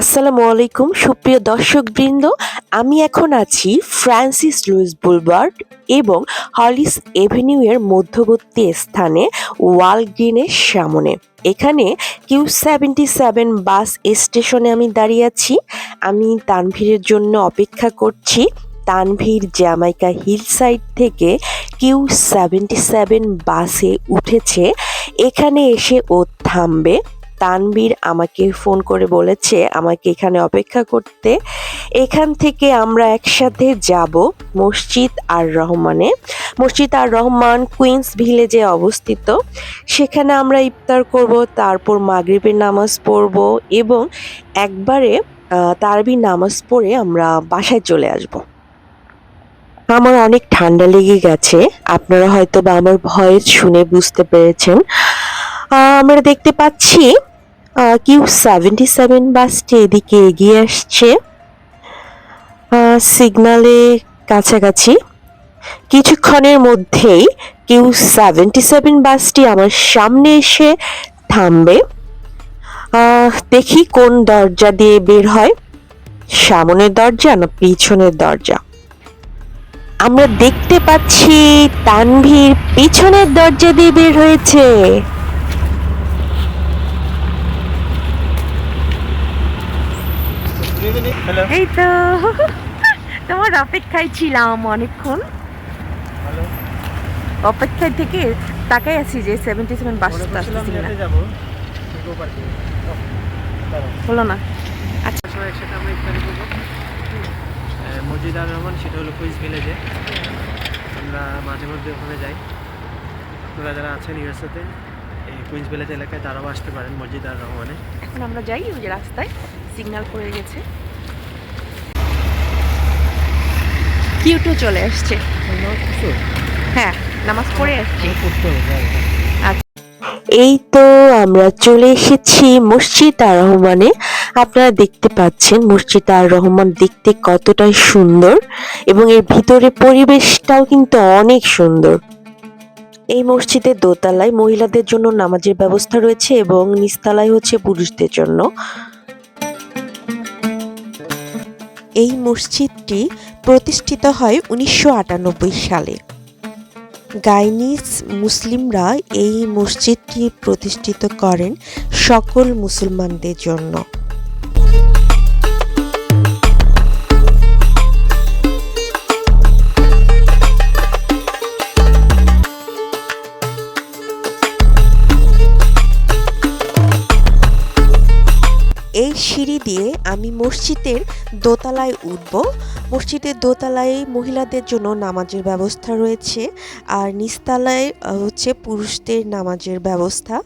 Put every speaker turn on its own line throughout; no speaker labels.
আসসালামু আলাইকুম সুপ্রিয় দর্শকবৃন্দ। আমি এখন আছি ফ্রান্সিস লুইস বুলভার্ড এবং হলিস এভিনিউ এর মধ্যবর্তী স্থানে ওয়ালগ্রিনের সামনে। এখানে কিউ 77 বাস স্টেশনে আমি দাঁড়িয়ে আছি। আমি তানভীরের জন্য অপেক্ষা করছি। তানভীর জ্যামাইকা হিল সাইড থেকে কিউ 77 বাসে উঠেছে। এখানে এসে ও থামবে। তানভীর আমাকে ফোন করে বলেছে আমাকে এখানে অপেক্ষা করতে। এখান থেকে আমরা একসাথে যাব মসজিদ আর রহমানে। মসজিদ আর রহমান কুইন্স ভিলেজে অবস্থিত। সেখানে আমরা ইফতার করব, তারপর মাগরিবের নামাজ পড়ব এবং একবারে তারাবির নামাজ পড়ে আমরা বাসায় চলে আসব। আমার অনেক ঠান্ডা লেগে গেছে, আপনারা হয়তো বা আমার ভয়েস শুনে বুঝতে পেরেছেন। আমরা দেখতে পাচ্ছি কিউ 77 বাসটি এদিকে এগিয়ে আসছে সিগনালে কাছাকাছি। কিছুক্ষণের মধ্যেই কিউ 77 বাসটি আমার সামনে এসে থামবে। দেখি কোন দরজা দিয়ে বের হয়, সামনের দরজা না পিছনের দরজা। আমরা দেখতে পাচ্ছি তানভীর পিছনের দরজা দিয়ে বের হয়েছে। এই তো তোমার অপেক্ষায় ছিলাম অনেকক্ষণ। অপেক্ষায় থেকে তাকাই আছি যে 77 বাসটা আসছে কিনা। হলো না। আচ্ছা,
একসাথে আমরা ইফতারি করবো মসজিদ আর রহমান, সেটা হলো কুইন্স ভিলেজে। আমরা মাঝে মধ্যে ওখানে যাই। আপনারা যারা আছেন ইউএসএতে এই কুইন্স ভিলেজ এলাকায় তারাও আসতে পারেন মসজিদ আর রহমানে।
এখন আমরা যাই, ওই যে রাস্তায় সিগন্যাল পড়ে গেছে, কিউ2 চলে আসছে। হ্যাঁ, নামাজ পড়ে আসছি। এই তো আমরা চলে এসেছি মসজিদ আর রহমানে। আপনারা দেখতে পাচ্ছেন মসজিদ আর রহমান দেখতে কতটাই সুন্দর এবং এর ভিতরে পরিবেশটাও কিন্তু অনেক সুন্দর। এই মসজিদের দোতলায় মহিলাদের জন্য নামাজের ব্যবস্থা রয়েছে এবং নিচতলায় হচ্ছে পুরুষদের জন্য। এই মসজিদটি প্রতিষ্ঠিত হয় 1998 সালে। গাইনিজ মুসলিমরা এই মসজিদটি প্রতিষ্ঠিত করেন সকল মুসলমানদের জন্য। এই সিঁড়ি দিয়ে আমি মসজিদের দোতলায় উঠব। মসজিদের দোতলায় মহিলাদের জন্য নামাজের ব্যবস্থা রয়েছে আর নিচতলায় হচ্ছে পুরুষদের নামাজের ব্যবস্থা।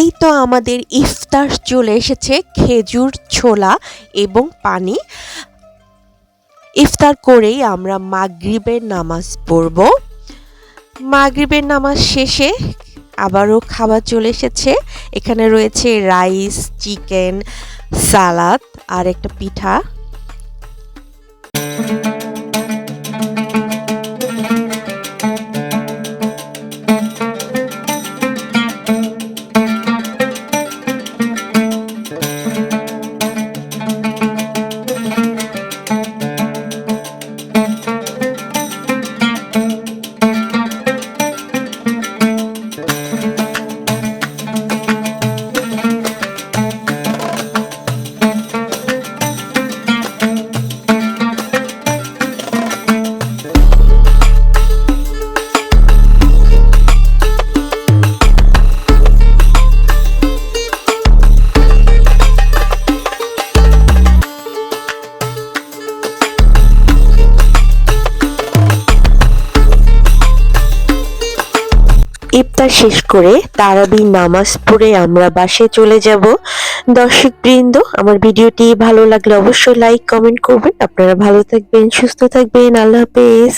এই তো আমাদের ইফতার চলে এসেছে, খেজুর, ছোলা এবং পানি। ইফতার করেই আমরা মাগরিবের নামাজ পড়ব। মাগরিবের নামাজ শেষে আবারও খাবার চলে এসেছে। এখানে রয়েছে রাইস, চিকেন, সালাদ আর একটা পিঠা। কেনাকাটা শেষ করে তারাবি নামাজ পড়ে আমরা বাসায় চলে যাব। দর্শকবৃন্দ, আমার ভিডিওটি ভালো লাগলে অবশ্যই লাইক কমেন্ট করবেন। আপনারা ভালো থাকবেন, সুস্থ থাকবেন। আল্লাহ হাফেজ।